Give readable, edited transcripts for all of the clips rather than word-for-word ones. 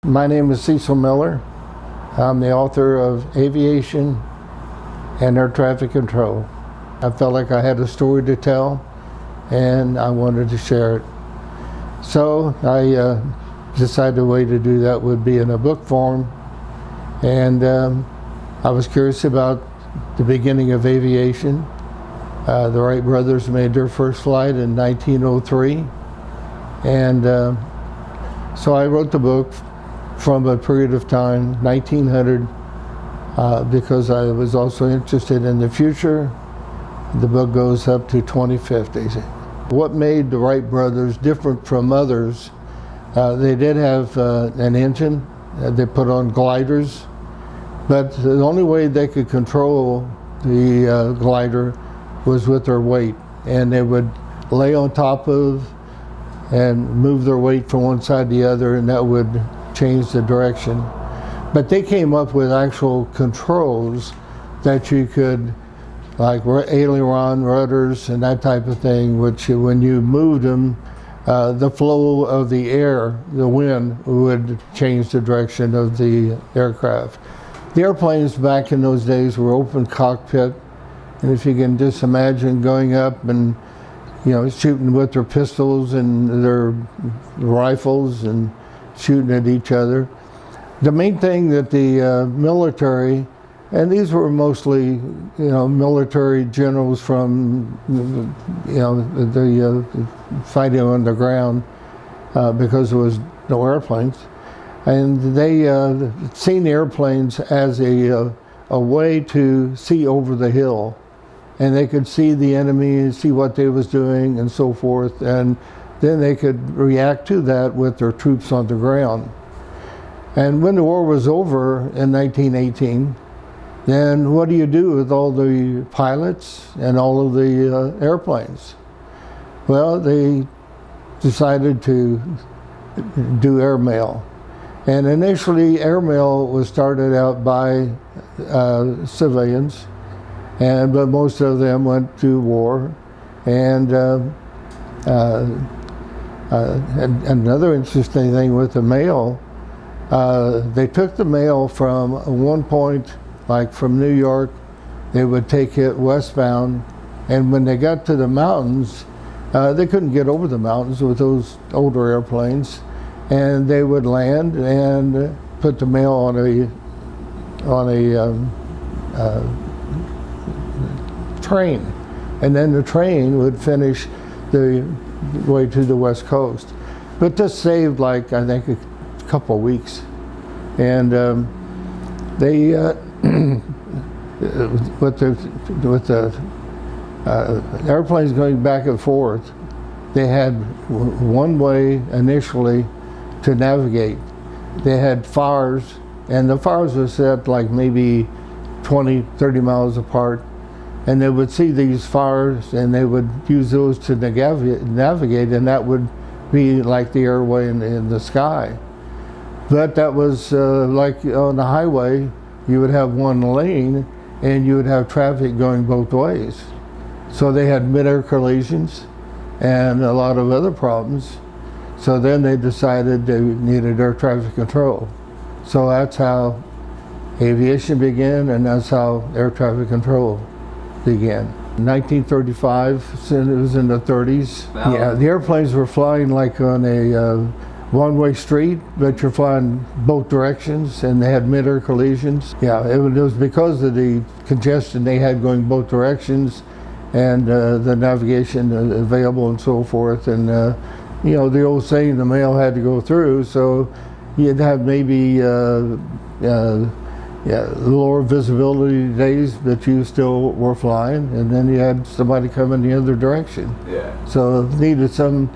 My name is Cecil Miller. I'm the author of Aviation and Air Traffic Control. I felt like I had a story to tell and I wanted to share it. So I decided the way to do that would be in a book form, and I was curious about the beginning of aviation. The Wright brothers made their first flight in 1903, and so I wrote the book from a period of time, 1900, because I was also interested in the future. The book goes up to 2050. What made the Wright brothers different from others? They did have an engine. They put on gliders, but the only way they could control the glider was with their weight, and they would lay on top of and move their weight from one side to the other, and that would change the direction. But they came up with actual controls that you could, like aileron, rudders, and that type of thing, which when you moved them, the flow of the air, the wind, would change the direction of the aircraft. The airplanes back in those days were open cockpit, and if you can just imagine going up and shooting with their pistols and their rifles and shooting at each other. The main thing that the military, and these were mostly military generals from the fighting on the ground, because there was no airplanes, and they seen the airplanes as a way to see over the hill, and they could see the enemy, see what they was doing and so forth, and then they could react to that with their troops on the ground. And when the war was over in 1918, then what do you do with all the pilots and all of the airplanes? Well, they decided to do airmail. And initially, airmail was started out by civilians, but most of them went to war. And another interesting thing with the mail, they took the mail from one point, like from New York, they would take it westbound, and when they got to the mountains, they couldn't get over the mountains with those older airplanes, and they would land and put the mail on a train, and then the train would finish the way to the west coast. But this saved, like, I think a couple of weeks, and they with the airplanes going back and forth, they had one way initially to navigate. They had fires, and the fires were set like maybe 20-30 miles apart, and they would see these fires and they would use those to navigate, and that would be like the airway in the sky. But that was like on the highway, you would have one lane and you would have traffic going both ways. So they had mid-air collisions and a lot of other problems. So then they decided they needed air traffic control. So that's how aviation began, and that's how air traffic control began. In 1935, it was in the 30s. Wow. Yeah, the airplanes were flying like on a one-way street, but you're flying both directions, and they had mid-air collisions. Yeah, it was because of the congestion they had going both directions, and the navigation available and so forth. And the old saying, the mail had to go through, so you'd have maybe lower visibility days, but you still were flying, and then you had somebody coming the other direction. Yeah. So it needed some,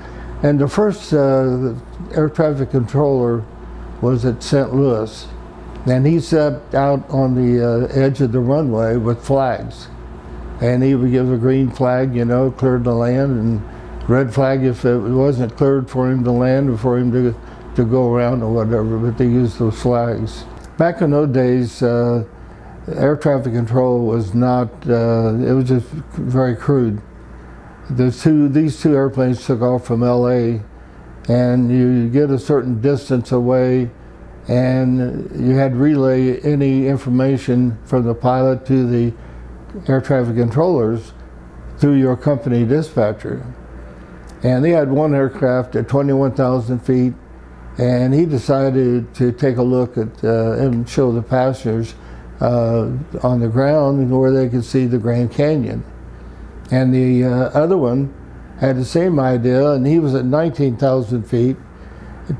and the first air traffic controller was at St. Louis, and he sat out on the edge of the runway with flags, and he would give a green flag, cleared the land, and red flag if it wasn't cleared for him to land or for him to go around or whatever, but they used those flags. Back in those days, air traffic control was not, it was just very crude. These two airplanes took off from LA, and you get a certain distance away and you had to relay any information from the pilot to the air traffic controllers through your company dispatcher. And they had one aircraft at 21,000 feet, and he decided to take a look at and show the passengers on the ground where they could see the Grand Canyon. And the other one had the same idea, and he was at 19,000 feet,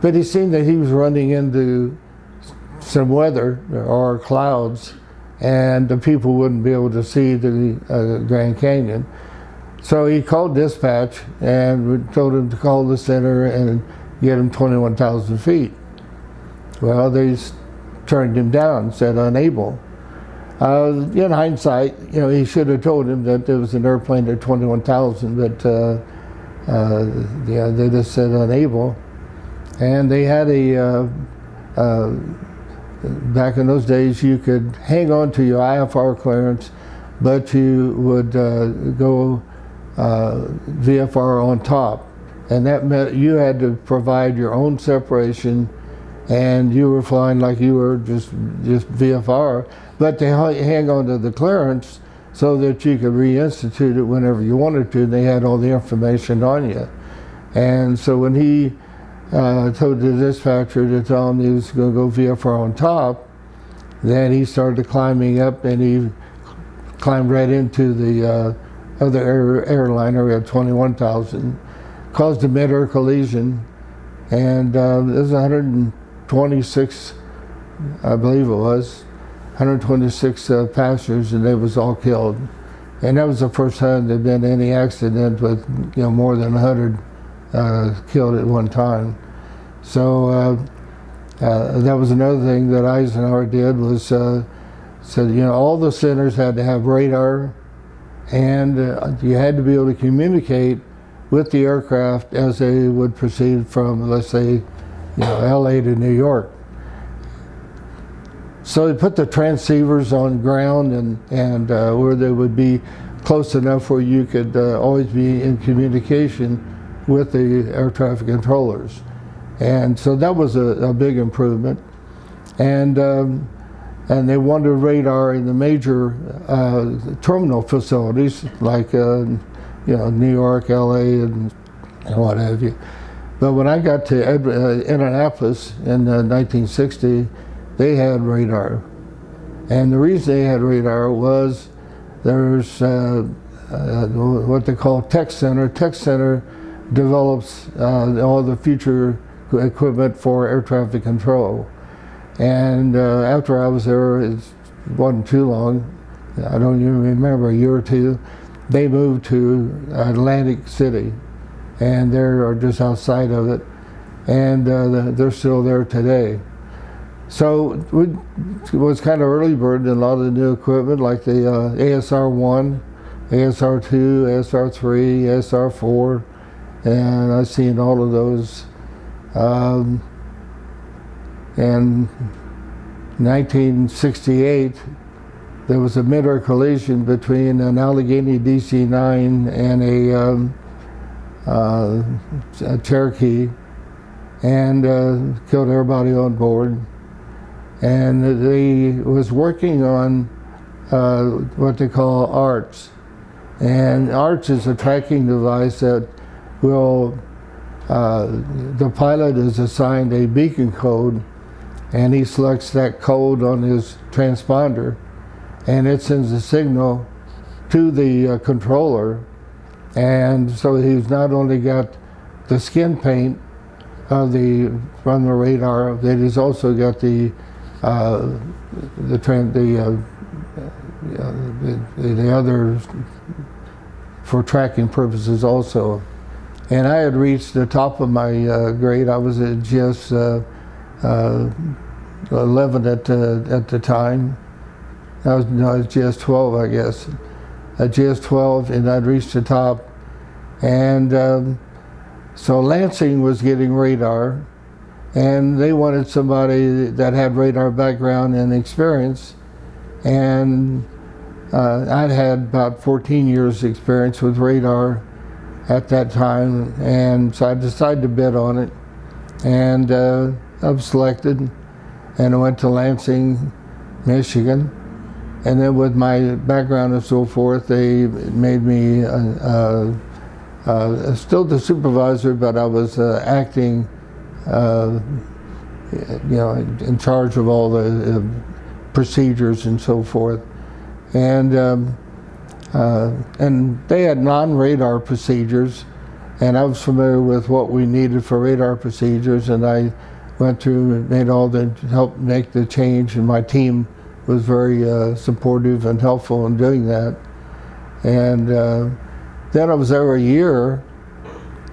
but he seen that he was running into some weather or clouds, and the people wouldn't be able to see the Grand Canyon. So he called dispatch and told him to call the center and get him 21,000 feet. Well, they turned him down, said unable. In hindsight, he should have told him that there was an airplane at 21,000, but they just said unable. And they had back in those days, you could hang on to your IFR clearance, but you would go VFR on top. And that meant you had to provide your own separation, and you were flying like you were just VFR, but they hang on to the clearance so that you could reinstitute it whenever you wanted to. They had all the information on you. And so when he told the dispatcher to tell him he was going to go VFR on top, then he started climbing up, and he climbed right into the other airliner at 21,000, caused a mid-air collision, and there was 126, I believe it was, 126 passengers, and they was all killed. And that was the first time there'd been any accident with more than 100 killed at one time. So that was another thing that Eisenhower did, was said all the centers had to have radar, and you had to be able to communicate with the aircraft as they would proceed from, let's say, LA to New York. So they put the transceivers on ground and where they would be close enough where you could always be in communication with the air traffic controllers. And so that was a big improvement. And they wanted radar in the major terminal facilities like New York, LA, and what have you. But when I got to Indianapolis in 1960, they had radar. And the reason they had radar was there's what they call Tech Center. Tech Center develops all the future equipment for air traffic control. And after I was there, it wasn't too long, I don't even remember, a year or two, they moved to Atlantic City, and they're just outside of it, and they're still there today. So it was kind of early bird in a lot of the new equipment, like the ASR-1, ASR-2, ASR-3, ASR-4, and I've seen all of those. In 1968, there was a mid-air collision between an Allegheny DC-9 and a Cherokee, and killed everybody on board. And they was working on what they call ARTS. And ARTS is a tracking device that will, the pilot is assigned a beacon code, and he selects that code on his transponder, and it sends a signal to the controller. And so he's not only got the skin paint of from the radar, that he's also got the other for tracking purposes also. And I had reached the top of my grade. I was at GS 11 at the time. I was GS 12, I guess. At GS 12, and I'd reached the top. And so Lansing was getting radar, and they wanted somebody that had radar background and experience. And I'd had about 14 years experience with radar at that time, and so I decided to bid on it, and I was selected. and I went to Lansing, Michigan. And then with my background and so forth, they made me still the supervisor, but I was acting, in charge of all the procedures and so forth. And they had non-radar procedures, and I was familiar with what we needed for radar procedures, and I went through and made all the help make the change, and my team was very supportive and helpful in doing that. And then I was there a year,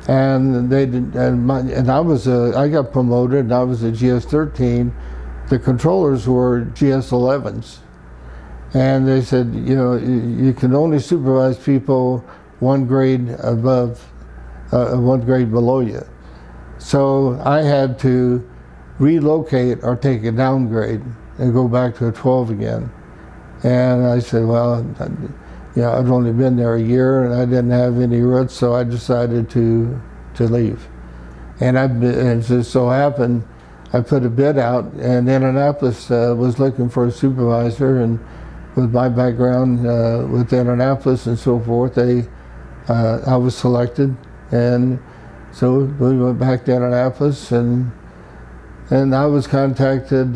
and they did, and I got promoted, and I was a GS-13. The controllers were GS-11s, and they said, you can only supervise people one grade above, one grade below you. So I had to relocate or take a downgrade and go back to a 12 again. And I said, well, I'd only been there a year and I didn't have any roots, so I decided to leave. And it just so happened, I put a bid out, and Indianapolis was looking for a supervisor, and with my background with Indianapolis and so forth, I was selected, and so we went back to Indianapolis, and I was contacted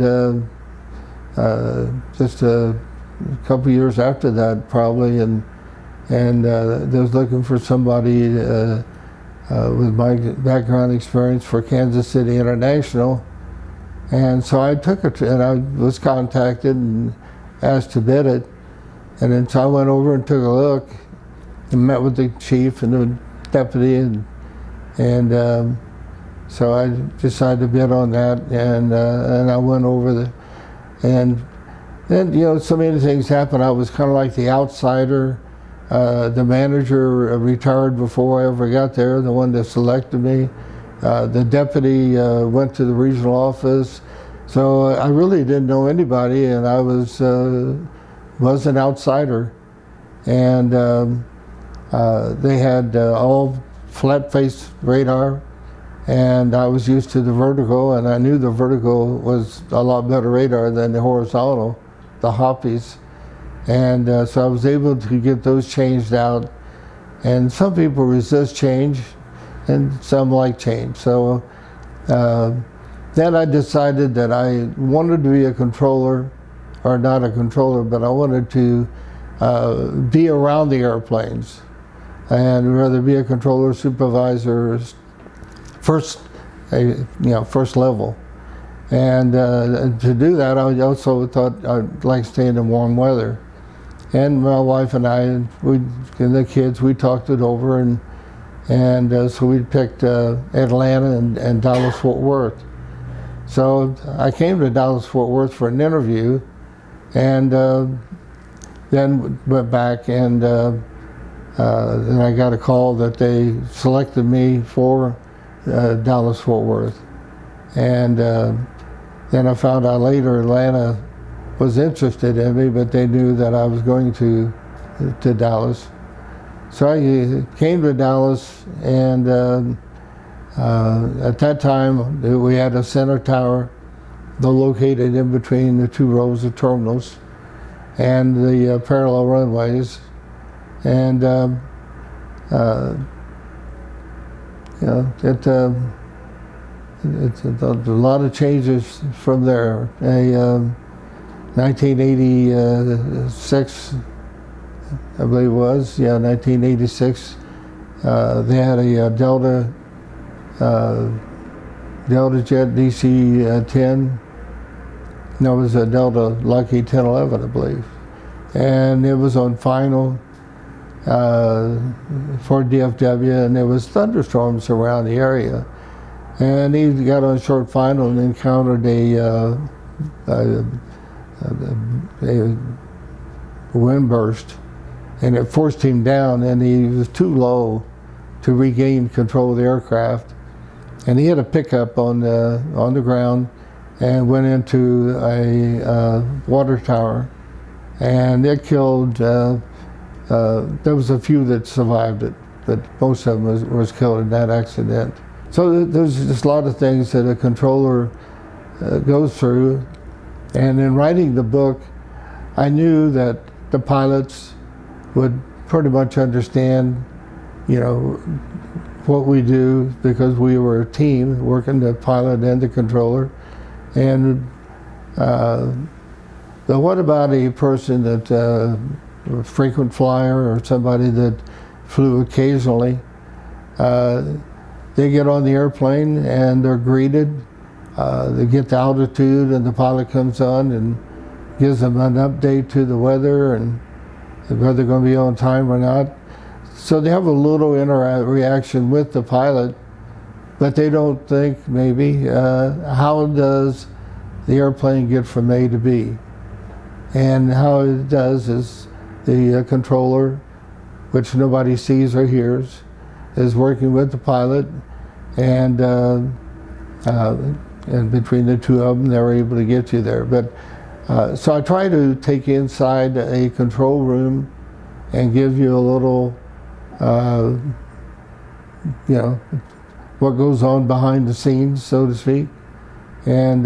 just a couple years after that, probably, and they was looking for somebody with my background experience for Kansas City International, and so I took it, and I was contacted and asked to bid it, and then so I went over and took a look and met with the chief and the deputy, and so I decided to bid on that, and I went over and then so many things happened. I was kind of like the outsider. The manager retired before I ever got there, the one that selected me. The deputy went to the regional office, so I really didn't know anybody, and I was an outsider. And they had all flat-face radar, and I was used to the vertical, and I knew the vertical was a lot better radar than the horizontal, the Hoppies. And so I was able to get those changed out. And some people resist change, and some like change. So then I decided that I wanted to be a controller, or not a controller, but I wanted to be around the airplanes, and rather be a controller, supervisor, first level. And to do that, I also thought I'd like staying in warm weather. And my wife and I, and the kids, we talked it over, and so we picked Atlanta and Dallas-Fort Worth. So I came to Dallas-Fort Worth for an interview, and then went back, and then I got a call that they selected me for Dallas-Fort Worth. And then I found out later Atlanta was interested in me, but they knew that I was going to Dallas. So I came to Dallas, and at that time we had a center tower located in between the two rows of terminals and the parallel runways, and it's a lot of changes from there. 1986, I believe it was, 1986, they had a Delta Jet DC-10. No, it was a Delta Lucky 1011, I believe. And it was on final for DFW, and there was thunderstorms around the area. And he got on short final and encountered a wind burst, and it forced him down, and he was too low to regain control of the aircraft. And he hit a pickup on the ground and went into a water tower, and it killed, there was a few that survived it, but most of them was killed in that accident. So there's just a lot of things that a controller goes through, And in writing the book, I knew that the pilots would pretty much understand, what we do, because we were a team working, the pilot and the controller. And but what about a person that a frequent flyer or somebody that flew occasionally? They get on the airplane and they're greeted. They get the altitude and the pilot comes on and gives them an update to the weather and whether they're going to be on time or not. So they have a little interaction with the pilot, but they don't think maybe, how does the airplane get from A to B? And how it does is the controller, which nobody sees or hears, is working with the pilot, and between the two of them, they're able to get you there. But so I try to take you inside a control room and give you a little, what goes on behind the scenes, so to speak. And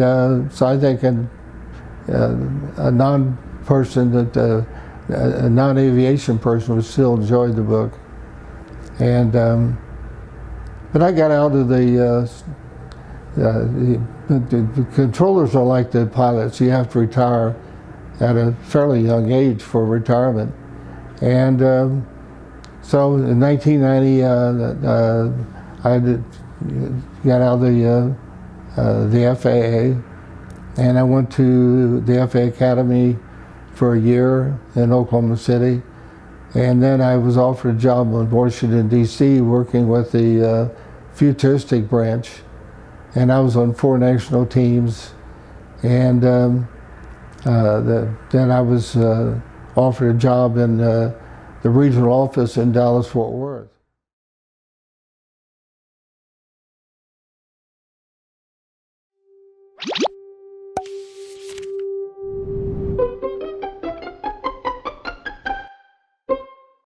so I think a non-person, a non-aviation person would still enjoy the book. And but I got out of the controllers are like the pilots. You have to retire at a fairly young age for retirement. And so in 1990, I got out of the FAA, and I went to the FAA Academy for a year in Oklahoma City. And then I was offered a job in Washington, D.C., working with the futuristic branch. And I was on 4 national teams. And then I was offered a job in the regional office in Dallas-Fort Worth.